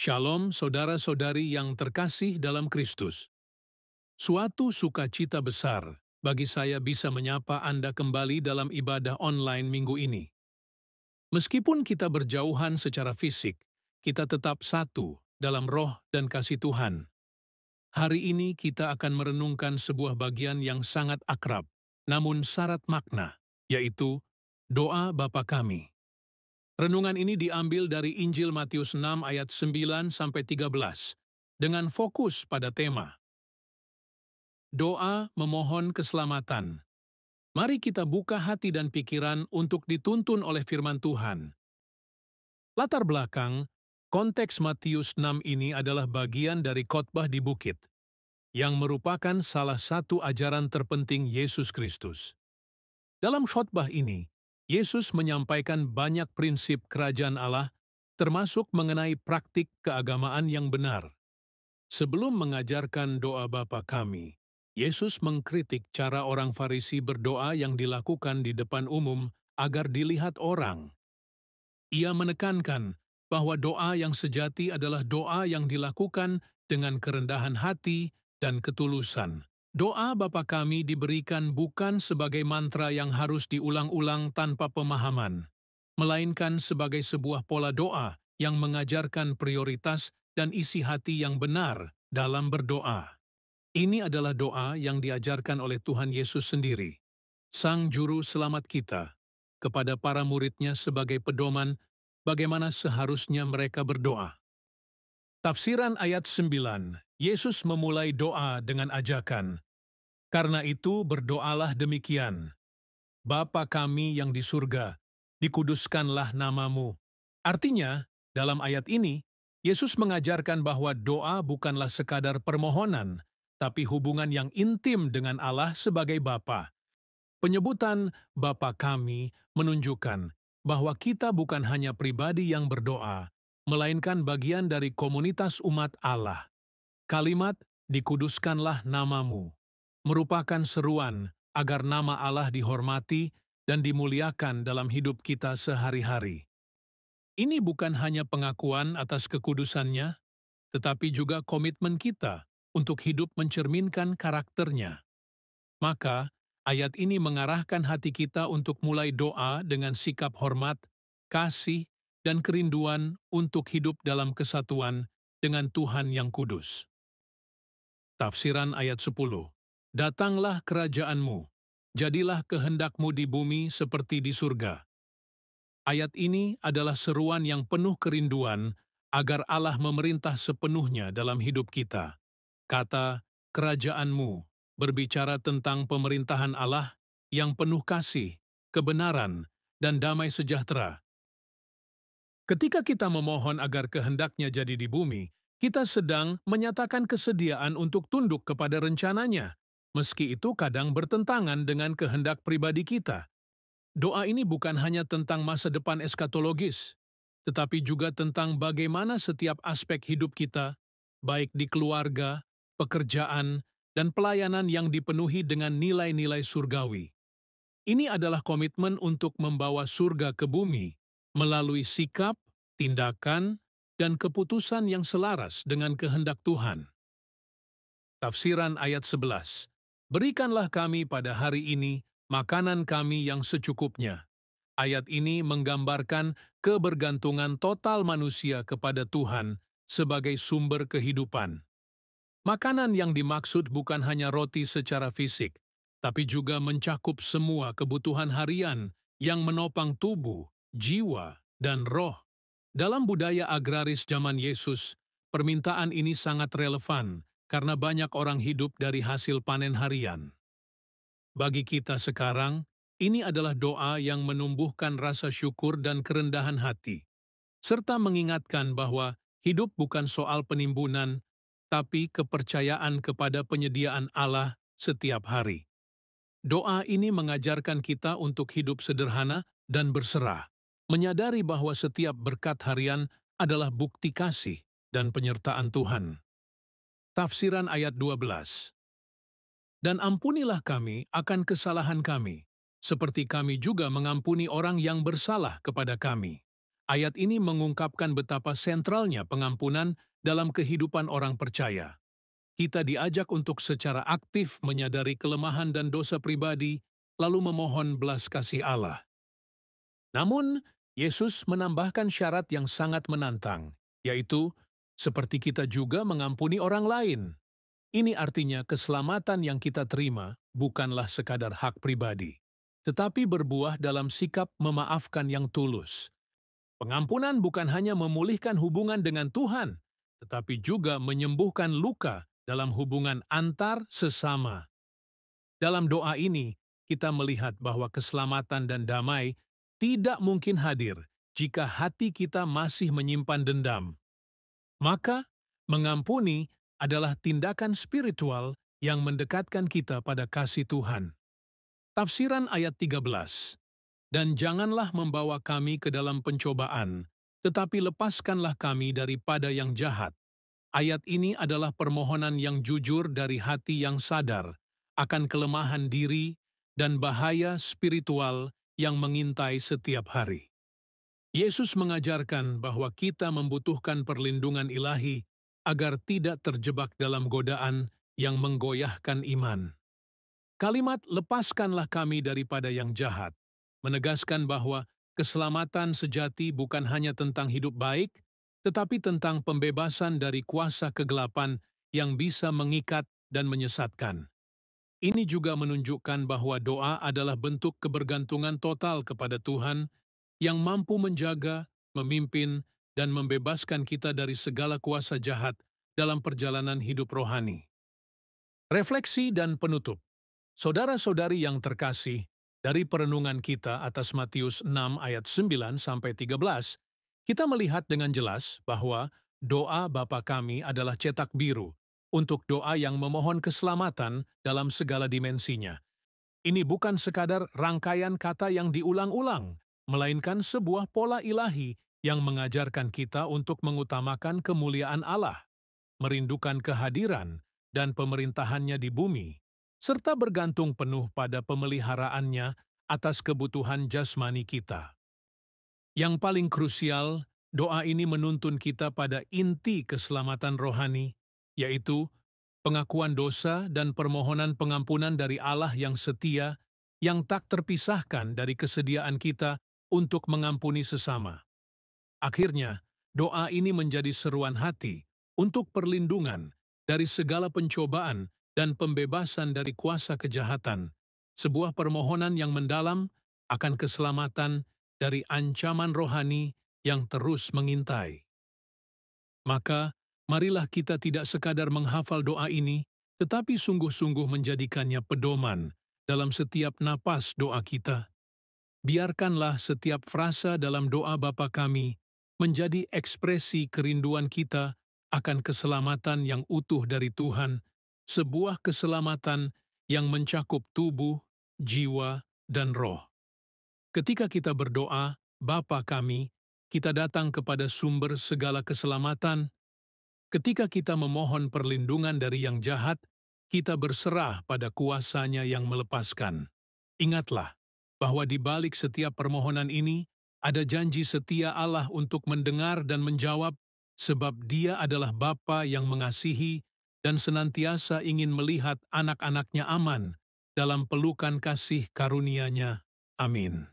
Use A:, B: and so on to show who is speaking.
A: Shalom saudara-saudari yang terkasih dalam Kristus. Suatu sukacita besar bagi saya bisa menyapa Anda kembali dalam ibadah online minggu ini. Meskipun kita berjauhan secara fisik, kita tetap satu dalam roh dan kasih Tuhan. Hari ini kita akan merenungkan sebuah bagian yang sangat akrab, namun syarat makna, yaitu doa Bapa Kami. Renungan ini diambil dari Injil Matius 6 ayat 9-13 dengan fokus pada tema doa memohon keselamatan. Mari kita buka hati dan pikiran untuk dituntun oleh firman Tuhan. Latar belakang, konteks Matius 6 ini adalah bagian dari khotbah di bukit, yang merupakan salah satu ajaran terpenting Yesus Kristus. Dalam khotbah ini, Yesus menyampaikan banyak prinsip kerajaan Allah, termasuk mengenai praktik keagamaan yang benar. Sebelum mengajarkan doa Bapa Kami, Yesus mengkritik cara orang Farisi berdoa yang dilakukan di depan umum agar dilihat orang. Ia menekankan bahwa doa yang sejati adalah doa yang dilakukan dengan kerendahan hati dan ketulusan. Doa Bapa Kami diberikan bukan sebagai mantra yang harus diulang-ulang tanpa pemahaman, melainkan sebagai sebuah pola doa yang mengajarkan prioritas dan isi hati yang benar dalam berdoa. Ini adalah doa yang diajarkan oleh Tuhan Yesus sendiri, Sang Juru Selamat kita, kepada para murid-Nya sebagai pedoman bagaimana seharusnya mereka berdoa. Tafsiran ayat 9, Yesus memulai doa dengan ajakan, "Karena itu berdoalah demikian, Bapa kami yang di surga, dikuduskanlah namamu." Artinya, dalam ayat ini, Yesus mengajarkan bahwa doa bukanlah sekadar permohonan, tapi hubungan yang intim dengan Allah sebagai Bapa. Penyebutan Bapa kami menunjukkan bahwa kita bukan hanya pribadi yang berdoa, melainkan bagian dari komunitas umat Allah. Kalimat "dikuduskanlah namamu" merupakan seruan agar nama Allah dihormati dan dimuliakan dalam hidup kita sehari-hari. Ini bukan hanya pengakuan atas kekudusannya, tetapi juga komitmen kita untuk hidup mencerminkan karakternya. Maka, ayat ini mengarahkan hati kita untuk mulai doa dengan sikap hormat, kasih, dan kerinduan untuk hidup dalam kesatuan dengan Tuhan yang kudus. Tafsiran ayat 10. Datanglah kerajaan-Mu, jadilah kehendak-Mu di bumi seperti di surga. Ayat ini adalah seruan yang penuh kerinduan agar Allah memerintah sepenuhnya dalam hidup kita. Kata kerajaan-Mu berbicara tentang pemerintahan Allah yang penuh kasih, kebenaran, dan damai sejahtera. Ketika kita memohon agar kehendak-Nya jadi di bumi, kita sedang menyatakan kesediaan untuk tunduk kepada rencananya, meski itu kadang bertentangan dengan kehendak pribadi kita. Doa ini bukan hanya tentang masa depan eskatologis, tetapi juga tentang bagaimana setiap aspek hidup kita, baik di keluarga, pekerjaan, dan pelayanan yang dipenuhi dengan nilai-nilai surgawi. Ini adalah komitmen untuk membawa surga ke bumi melalui sikap, tindakan, dan keputusan yang selaras dengan kehendak Tuhan. Tafsiran ayat 11. Berikanlah kami pada hari ini makanan kami yang secukupnya. Ayat ini menggambarkan kebergantungan total manusia kepada Tuhan sebagai sumber kehidupan. Makanan yang dimaksud bukan hanya roti secara fisik, tapi juga mencakup semua kebutuhan harian yang menopang tubuh, jiwa, dan roh. Dalam budaya agraris zaman Yesus, permintaan ini sangat relevan karena banyak orang hidup dari hasil panen harian. Bagi kita sekarang, ini adalah doa yang menumbuhkan rasa syukur dan kerendahan hati, serta mengingatkan bahwa hidup bukan soal penimbunan, tapi kepercayaan kepada penyediaan Allah setiap hari. Doa ini mengajarkan kita untuk hidup sederhana dan berserah, menyadari bahwa setiap berkat harian adalah bukti kasih dan penyertaan Tuhan. Tafsiran ayat 12. Dan ampunilah kami akan kesalahan kami, seperti kami juga mengampuni orang yang bersalah kepada kami. Ayat ini mengungkapkan betapa sentralnya pengampunan dalam kehidupan orang percaya. Kita diajak untuk secara aktif menyadari kelemahan dan dosa pribadi, lalu memohon belas kasih Allah. Namun, Yesus menambahkan syarat yang sangat menantang, yaitu seperti kita juga mengampuni orang lain. Ini artinya keselamatan yang kita terima bukanlah sekadar hak pribadi, tetapi berbuah dalam sikap memaafkan yang tulus. Pengampunan bukan hanya memulihkan hubungan dengan Tuhan, tetapi juga menyembuhkan luka dalam hubungan antar sesama. Dalam doa ini, kita melihat bahwa keselamatan dan damai tidak mungkin hadir jika hati kita masih menyimpan dendam. Maka, mengampuni adalah tindakan spiritual yang mendekatkan kita pada kasih Tuhan. Tafsiran ayat 13. Dan janganlah membawa kami ke dalam pencobaan, tetapi lepaskanlah kami daripada yang jahat. Ayat ini adalah permohonan yang jujur dari hati yang sadar akan kelemahan diri dan bahaya spiritual yang mengintai setiap hari. Yesus mengajarkan bahwa kita membutuhkan perlindungan ilahi agar tidak terjebak dalam godaan yang menggoyahkan iman. Kalimat "lepaskanlah kami daripada yang jahat" menegaskan bahwa keselamatan sejati bukan hanya tentang hidup baik, tetapi tentang pembebasan dari kuasa kegelapan yang bisa mengikat dan menyesatkan. Ini juga menunjukkan bahwa doa adalah bentuk kebergantungan total kepada Tuhan yang mampu menjaga, memimpin, dan membebaskan kita dari segala kuasa jahat dalam perjalanan hidup rohani. Refleksi dan penutup. Saudara-saudari yang terkasih, dari perenungan kita atas Matius 6 ayat 9-13, kita melihat dengan jelas bahwa doa Bapa kami adalah cetak biru untuk doa yang memohon keselamatan dalam segala dimensinya. Ini bukan sekadar rangkaian kata yang diulang-ulang, melainkan sebuah pola ilahi yang mengajarkan kita untuk mengutamakan kemuliaan Allah, merindukan kehadiran dan pemerintahannya di bumi, serta bergantung penuh pada pemeliharaannya atas kebutuhan jasmani kita. Yang paling krusial, doa ini menuntun kita pada inti keselamatan rohani, yaitu pengakuan dosa dan permohonan pengampunan dari Allah yang setia, yang tak terpisahkan dari kesediaan kita untuk mengampuni sesama. Akhirnya, doa ini menjadi seruan hati untuk perlindungan dari segala pencobaan dan pembebasan dari kuasa kejahatan, sebuah permohonan yang mendalam akan keselamatan dari ancaman rohani yang terus mengintai. Maka, marilah kita tidak sekadar menghafal doa ini, tetapi sungguh-sungguh menjadikannya pedoman dalam setiap napas doa kita. Biarkanlah setiap frasa dalam doa Bapa kami menjadi ekspresi kerinduan kita akan keselamatan yang utuh dari Tuhan, sebuah keselamatan yang mencakup tubuh, jiwa, dan roh. Ketika kita berdoa, Bapa kami, kita datang kepada sumber segala keselamatan. Ketika kita memohon perlindungan dari yang jahat, kita berserah pada kuasanya yang melepaskan. Ingatlah bahwa di balik setiap permohonan ini, ada janji setia Allah untuk mendengar dan menjawab, sebab Dia adalah Bapa yang mengasihi dan senantiasa ingin melihat anak-anaknya aman dalam pelukan kasih karunia-Nya. Amin.